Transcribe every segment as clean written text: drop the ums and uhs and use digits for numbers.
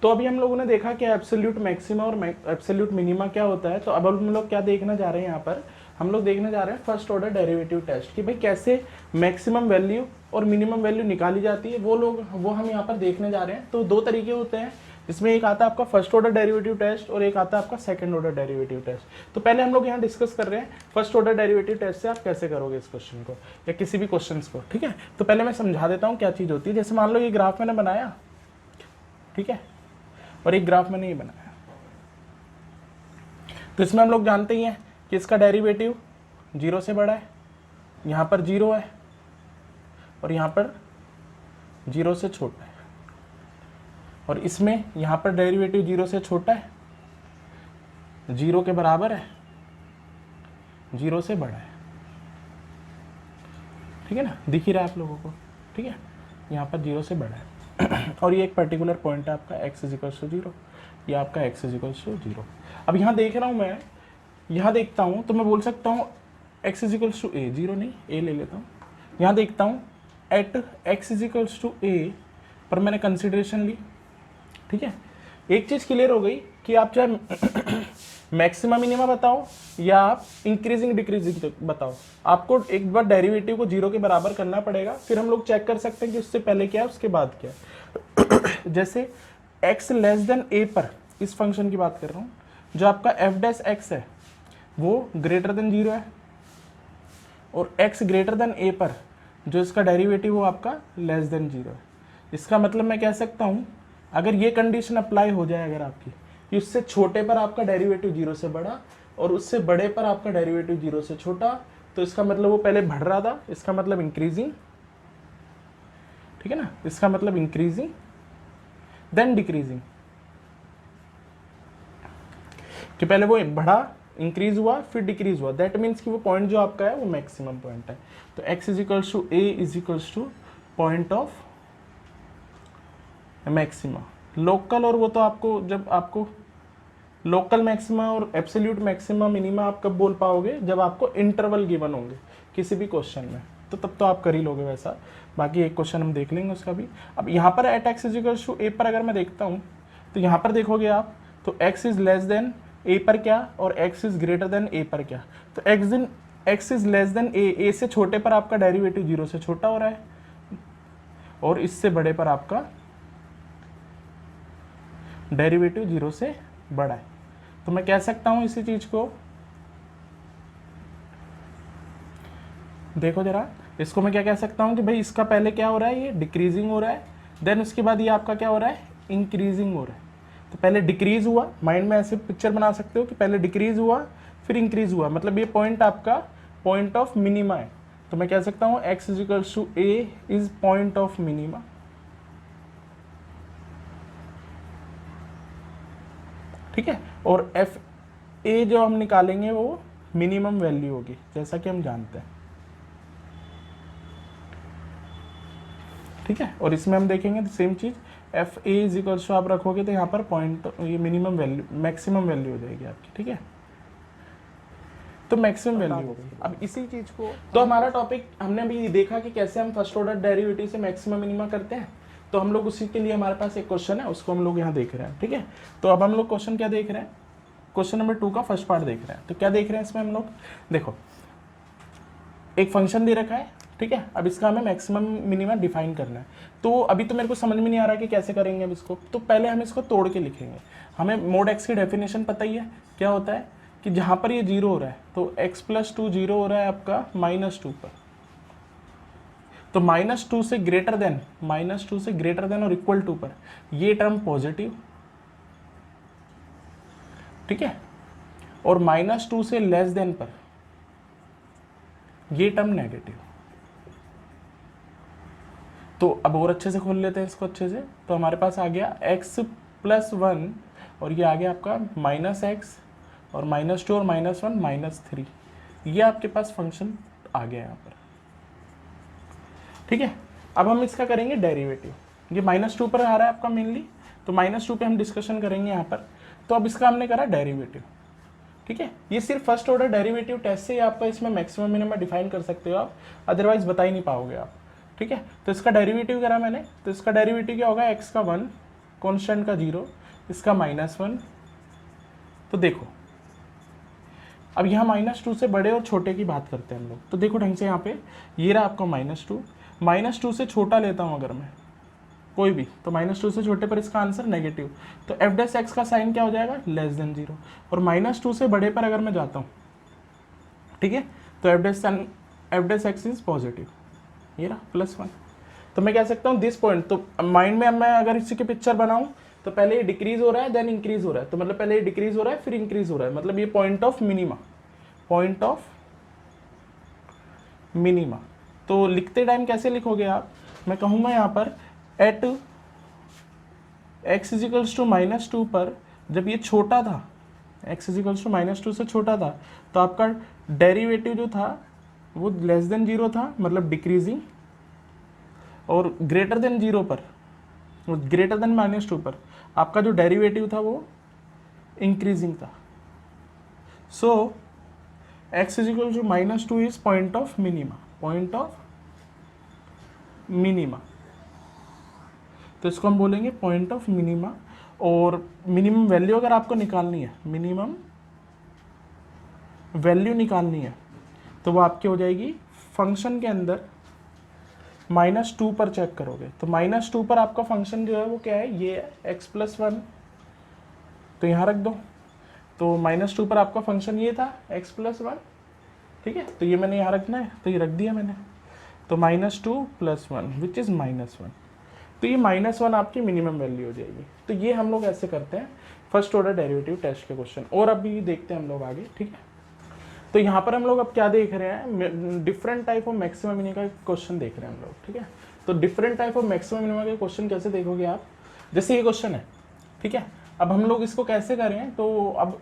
तो अभी हम लोगों ने देखा कि एब्सोल्यूट मैक्सिमा और एब्सोल्यूट मिनिमा क्या होता है। तो अब हम लोग क्या देखना जा रहे हैं यहाँ पर, हम लोग देखने जा रहे हैं फर्स्ट ऑर्डर डेरिवेटिव टेस्ट कि भाई कैसे मैक्सिमम वैल्यू और मिनिमम वैल्यू निकाली जाती है, वो हम यहाँ पर देखने जा रहे हैं। तो दो तरीके होते हैं, इसमें एक आता है आपका फर्स्ट ऑर्डर डेरिवेटिव टेस्ट और एक आता है आपका सेकंड ऑर्डर डेरिवेटिव टेस्ट। तो पहले हम लोग यहाँ डिस्कस कर रहे हैं फर्स्ट ऑर्डर डेरिवेटिव टेस्ट से आप कैसे करोगे इस क्वेश्चन को या किसी भी क्वेश्चन को, ठीक है। तो पहले मैं समझा देता हूँ क्या चीज़ होती है। जैसे मान लो ये ग्राफ मैंने बनाया, ठीक है, और एक ग्राफ मैंने ये बनाया, तो इसमें हम लोग जानते ही हैं कि इसका डेरिवेटिव 0 से बड़ा है, यहाँ पर 0 है और यहाँ पर 0 से छोटा है, और इसमें यहाँ पर डेरिवेटिव 0 से छोटा है, 0 के बराबर है, 0 से बड़ा है, ठीक है ना, दिख ही रहा है आप लोगों को, ठीक है, यहाँ पर 0 से बड़ा है और ये एक पर्टिकुलर पॉइंट है आपका x = 0, ये आपका x = 0। अब यहाँ देख रहा हूँ मैं, यहाँ देखता हूँ तो मैं बोल सकता हूँ x = a, 0 नहीं a ले लेता हूँ। यहाँ देखता हूँ एट x = a पर मैंने कंसिडरेशन ली, ठीक है। एक चीज़ क्लियर हो गई कि आप चाहे मैक्सिमम मिनिमा बताओ या आप इंक्रीजिंग डिक्रीजिंग बताओ, आपको एक बार डेरिवेटिव को 0 के बराबर करना पड़ेगा, फिर हम लोग चेक कर सकते हैं कि उससे पहले क्या है उसके बाद क्या है। जैसे x a पर, इस फंक्शन की बात कर रहा हूँ, जो आपका f' है वो ग्रेटर देन 0 है, और x a पर जो इसका डेरिवेटिव वो आपका <0 है। इसका मतलब मैं कह सकता हूँ अगर ये कंडीशन अप्लाई हो जाए अगर आपकी कि उससे छोटे पर आपका डेरिवेटिव 0 से बड़ा और उससे बड़े पर आपका डेरिवेटिव 0 से छोटा, तो इसका मतलब वो पहले बढ़ रहा था, इसका मतलब इंक्रीजिंग, ठीक है ना, इसका मतलब इंक्रीजिंग देन डिक्रीजिंग, कि पहले वो बढ़ा, इंक्रीज हुआ, फिर डिक्रीज हुआ, दैट मीन्स कि वो पॉइंट जो आपका है वो मैक्सिमम पॉइंट है। तो x = a = point of maxima local, और वो तो आपको जब आपको लोकल मैक्सिमा और एब्सोल्यूट मैक्सिमा मिनिमा आप कब बोल पाओगे, जब आपको इंटरवल गिवन होंगे किसी भी क्वेश्चन में, तो तब तो आप कर ही लोगे वैसा। बाकी एक क्वेश्चन हम देख लेंगे उसका भी। अब यहाँ पर एट x = a पर अगर मैं देखता हूँ तो यहाँ पर देखोगे आप, तो x < a पर क्या और x < a पर क्या। तो x < a से छोटे पर आपका डेरिवेटिव 0 से छोटा हो रहा है और इससे बड़े पर आपका डेरिवेटिव 0 से बड़ा है। तो मैं कह सकता हूं इसी चीज को, देखो जरा, इसको मैं क्या कह सकता हूं कि भाई इसका पहले क्या हो रहा है, ये डिक्रीजिंग हो रहा है, देन उसके बाद ये आपका क्या हो रहा है, इंक्रीजिंग हो रहा है। तो पहले डिक्रीज हुआ, माइंड में ऐसे पिक्चर बना सकते हो कि पहले डिक्रीज हुआ फिर इंक्रीज हुआ, मतलब ये पॉइंट आपका पॉइंट ऑफ मिनिमा है। तो मैं कह सकता हूं x = a is point of minima, ठीक है। और एफ ए जो हम निकालेंगे वो मिनिमम वैल्यू होगी, जैसा कि हम जानते हैं, ठीक है। और इसमें हम देखेंगे सेम चीज, एफ ए = आप रखोगे तो यहाँ पर पॉइंट, ये मिनिमम वैल्यू मैक्सिमम वैल्यू हो जाएगी आपकी, ठीक है। तो मैक्सिमम वैल्यू हो गई। अब इसी चीज को, तो हमारा टॉपिक हमने अभी देखा कि कैसे हम फर्स्ट ऑर्डर डेरिवेटिव से मैक्सिमम मिनिमा करते हैं। तो हम लोग उसी के लिए हमारे पास एक क्वेश्चन है, उसको हम लोग यहाँ देख रहे हैं, ठीक है। तो अब हम लोग क्वेश्चन क्या देख रहे हैं, क्वेश्चन नंबर 2 का फर्स्ट पार्ट देख रहे हैं। तो क्या देख रहे हैं इसमें हम लोग, देखो एक फंक्शन दे रखा है, ठीक है। अब इसका हमें मैक्सिमम मिनिमा डिफाइन करना है। तो अभी तो मेरे को समझ में नहीं आ रहा कि कैसे करेंगे अब इसको, तो पहले हम इसको तोड़ के लिखेंगे। हमें मोड x की डेफिनेशन पता ही है, क्या होता है कि जहाँ पर ये 0 हो रहा है तो x + 2 0 हो रहा है आपका -2 पर, तो -2 से ग्रेटर देन और इक्वल टू पर ये टर्म पॉजिटिव, ठीक है, और -2 से लेस देन पर ये टर्म नेगेटिव। तो अब और अच्छे से खोल लेते हैं इसको अच्छे से। तो हमारे पास आ गया x + 1 और ये आ गया आपका -x और -2 और -1 -3, ये आपके पास फंक्शन आ गया यहाँ पर, ठीक है। अब हम इसका करेंगे डेरिवेटिव, ये -2 पर आ रहा है आपका मेनली, तो -2 पे हम डिस्कशन करेंगे यहाँ पर। तो अब इसका हमने करा डेरिवेटिव, ठीक है। ये सिर्फ फर्स्ट ऑर्डर डेरिवेटिव टेस्ट से आपका इसमें मैक्सिमम मिनिमम डिफाइन कर सकते हो आप, अदरवाइज बता ही नहीं पाओगे आप, ठीक है। तो इसका डेरिवेटिव करा मैंने, तो इसका डेरिवेटिव क्या होगा, x का 1 कांस्टेंट का 0, इसका -1। तो देखो अब यहाँ -2 से बड़े और छोटे की बात करते हैं हम लोग। तो देखो ढंग से यहाँ पे ये रहा आपका -2 से छोटा लेता हूँ अगर मैं कोई भी, तो -2 से छोटे पर इसका आंसर नेगेटिव। तो एफ डैश एक्स का साइन क्या हो जाएगा, <0। और -2 से बड़े पर अगर मैं जाता हूँ, ठीक है, तो F dash x is positive, ये रहा +1। तो मैं कह सकता हूँ दिस पॉइंट, तो माइंड में अब मैं अगर इसी की पिक्चर बनाऊँ तो पहले ये डिक्रीज हो रहा है देन इंक्रीज हो रहा है, तो मतलब पहले ये डिक्रीज हो रहा है फिर इंक्रीज हो रहा है, मतलब ये पॉइंट ऑफ मिनिमा। तो लिखते टाइम कैसे लिखोगे आप, मैं कहूँगा यहाँ पर एट x इजिकल्स टू -2 पर जब ये छोटा था, x इजिकल्स टू -2 से छोटा था, तो आपका डेरिवेटिव जो था वो <0 था, मतलब डिक्रीजिंग, और ग्रेटर देन 0 पर, ग्रेटर देन -2 पर आपका जो डेरिवेटिव था वो इंक्रीजिंग था। So x is equal to -2 is point of minima, तो इसको हम बोलेंगे पॉइंट ऑफ मिनिमा। और मिनिमम वैल्यू अगर आपको निकालनी है, मिनिमम वैल्यू निकालनी है, तो वो आपकी हो जाएगी फंक्शन के अंदर -2 पर चेक करोगे, तो -2 पर आपका फंक्शन जो है वो क्या है, ये है x+1, तो यहाँ रख दो। तो -2 पर आपका फंक्शन ये था x+1, ठीक है, तो ये मैंने यहाँ रखना है, तो ये रख दिया मैंने। तो -2 + 1 विच इज़ -1, तो ये -1 आपकी मिनिमम वैल्यू हो जाएगी। तो ये हम लोग ऐसे करते हैं फर्स्ट ऑर्डर डेरिवेटिव टेस्ट के क्वेश्चन, और अभी देखते हैं हम लोग आगे, ठीक है। तो यहाँ पर हम लोग अब क्या देख रहे हैं, different type of maximum minimum का क्वेश्चन देख रहे हैं हम लोग, ठीक है। तो different type of maximum minimum के क्वेश्चन कैसे देखोगे आप, जैसे ये क्वेश्चन है, ठीक है, अब हम लोग इसको कैसे करें, तो अब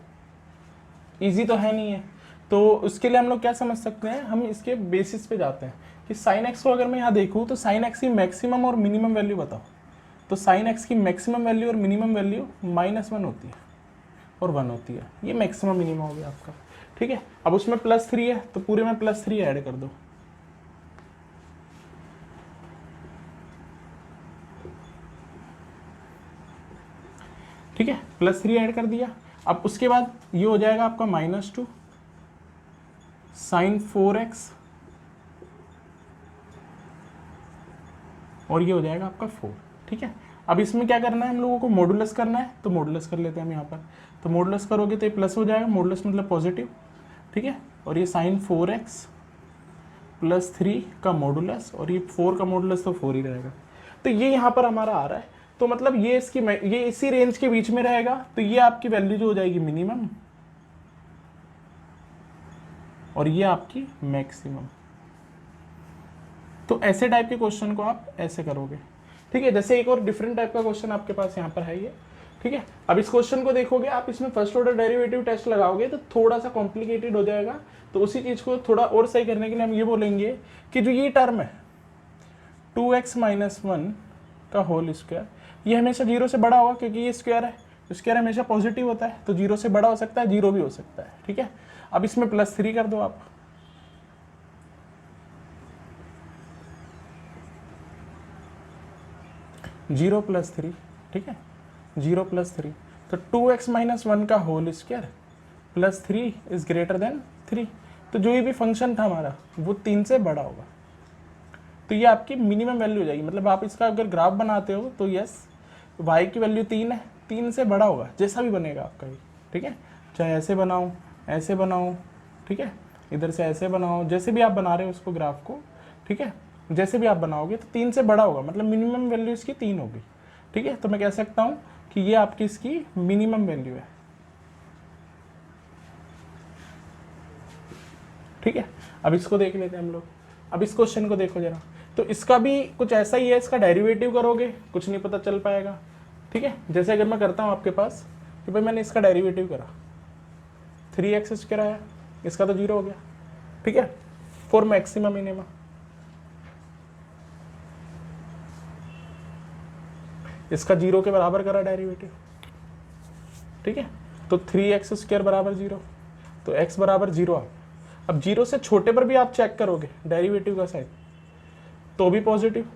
ईजी तो है नहीं है, तो उसके लिए हम लोग क्या समझ सकते हैं, हम इसके बेसिस पे जाते हैं कि साइन एक्स को अगर मैं यहाँ देखूँ तो साइन एक्स की मैक्सिमम और मिनिमम वैल्यू बताओ, तो साइन एक्स की मैक्सिमम वैल्यू और मिनिमम वैल्यू -1 होती है और 1 होती है, ये मैक्सिमम मिनिमम हो गया आपका, ठीक है। अब उसमें +3 है, तो पूरे में +3 ऐड कर दो, ठीक है, +3 ऐड कर दिया। अब उसके बाद ये हो जाएगा आपका -2 sin 4x, और ये हो जाएगा आपका 4, ठीक है। अब इसमें क्या करना है हम लोगों को, मॉडुलस करना है, तो मॉडुलस कर लेते हैं हम यहाँ पर। तो मॉडुलस करोगे तो ये प्लस हो जाएगा, मॉडुलस मतलब पॉजिटिव, ठीक है, और ये sin 4x + 3 का मॉडुलस, और ये 4 का मॉडुलस तो 4 ही रहेगा। तो ये यहाँ पर हमारा आ रहा है, तो मतलब ये इसी रेंज के बीच में रहेगा, तो ये आपकी वैल्यू जो हो जाएगी मिनिमम, और ये आपकी मैक्सिमम। तो ऐसे टाइप के क्वेश्चन को आप ऐसे करोगे, ठीक है। जैसे एक और डिफरेंट टाइप का क्वेश्चन आपके पास यहाँ पर है ये, ठीक है। अब इस क्वेश्चन को देखोगे आप, इसमें फर्स्ट ऑर्डर डेरिवेटिव टेस्ट लगाओगे तो थोड़ा सा कॉम्प्लिकेटेड हो जाएगा, तो उसी चीज़ को थोड़ा और सही करने के लिए हम ये बोलेंगे कि जो ये टर्म है 2x - 1 का होल स्क्वायर, ये हमेशा 0 से बड़ा होगा, क्योंकि ये स्क्वायर है, स्क्वायर हमेशा पॉजिटिव होता है, तो 0 से बड़ा हो सकता है, 0 भी हो सकता है, ठीक है। अब इसमें +3 कर दो आप, जीरो प्लस 3, ठीक है, 0 + 3, तो 2x - 1 का whole square +3 is greater than 3, तो जो ये भी फंक्शन था हमारा वो 3 से बड़ा होगा, तो ये आपकी मिनिमम वैल्यू हो जाएगी। मतलब आप इसका अगर ग्राफ बनाते हो तो यस, y की वैल्यू 3 है, 3 से बड़ा होगा, जैसा भी बनेगा आपका ये, ठीक है, चाहे ऐसे बनाओ, ठीक है, इधर से ऐसे बनाओ, जैसे भी आप बना रहे हो उसको ग्राफ को, ठीक है, जैसे भी आप बनाओगे तो 3 से बड़ा होगा, मतलब मिनिमम वैल्यू इसकी 3 होगी, ठीक है। तो मैं कह सकता हूँ कि ये आपकी इसकी मिनिमम वैल्यू है, ठीक है। अब इसको देख लेते हैं हम लोग, अब इस क्वेश्चन को देखो जरा, तो इसका भी कुछ ऐसा ही है, इसका डेरिवेटिव करोगे कुछ नहीं पता चल पाएगा, ठीक है। जैसे अगर मैं करता हूँ आपके पास कि भाई मैंने इसका डेरिवेटिव करा, 3x आया, इसका तो 0 हो गया, ठीक है, फॉर मैक्सिमम मिनिमम, इसका 0 के बराबर करा डेरिवेटिव, ठीक है, तो 3x² = 0, तो x = 0 आ। अब 0 से छोटे पर भी आप चेक करोगे डेरिवेटिव का साइन, तो भी पॉजिटिव,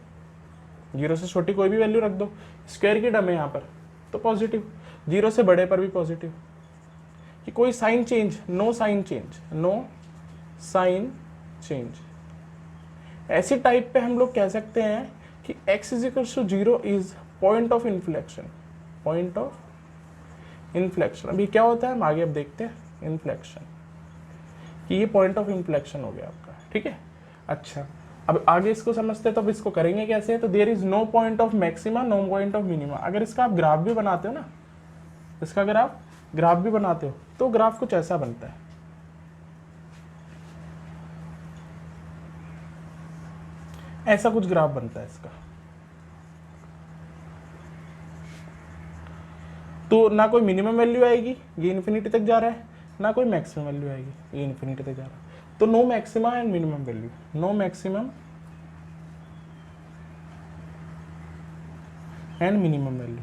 जीरो से छोटी कोई भी वैल्यू रख दो, स्क्वायर की टर्म है यहाँ पर तो पॉजिटिव, जीरो से बड़े पर भी पॉजिटिव। कि कोई sign change, no sign change, no sign change. ऐसी टाइप पे हम लोग कह सकते हैं कि x is equal to zero is point of inflection, point of inflection. अभी क्या होता है हम आगे अब देखते हैं, इन्फ्लेक्शन, कि ये पॉइंट ऑफ इन्फ्लेक्शन हो गया आपका, ठीक है। अच्छा, अब आगे इसको समझते हैं, तो अब इसको करेंगे कैसे। तो there is no point of maxima, no point of minima. अगर इसका आप ग्राफ भी बनाते हो ना, इसका अगर आप ग्राफ भी बनाते हो तो ग्राफ कुछ ऐसा बनता है, ऐसा कुछ ग्राफ बनता है इसका। तो ना कोई मिनिमम वैल्यू आएगी, ये इन्फिनिटी तक जा रहा है, ना कोई मैक्सिमम वैल्यू आएगी, ये इन्फिनिटी तक जा रहा है। तो no maxima and minimum value, no maximum and minimum value.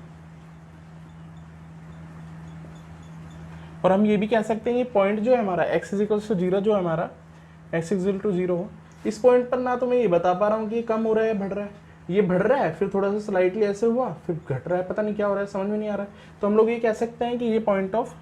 और हम ये भी कह सकते हैं ये पॉइंट जो है हमारा x is equal to zero, जो है हमारा x is equal to zero, इस पॉइंट पर ना तो मैं ये बता पा रहा हूँ कि ये कम हो रहा है बढ़ रहा है, ये बढ़ रहा है फिर थोड़ा सा स्लाइटली ऐसे हुआ फिर घट रहा है, पता नहीं क्या हो रहा है, समझ में नहीं आ रहा है। तो हम लोग ये कह सकते हैं कि ये पॉइंट ऑफ,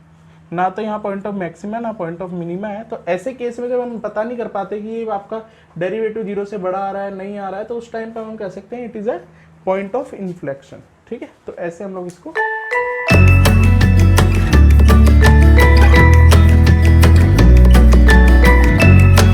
ना तो यहाँ पॉइंट ऑफ मैक्सिमा ना पॉइंट ऑफ मिनिमा है। तो ऐसे केस में जब हम पता नहीं कर पाते कि ये आपका डेरिवेटिव जीरो से बड़ा आ रहा है नहीं आ रहा है, तो उस टाइम पर हम कह सकते हैं it is a point of inflection, ठीक है। तो ऐसे हम लोग इसको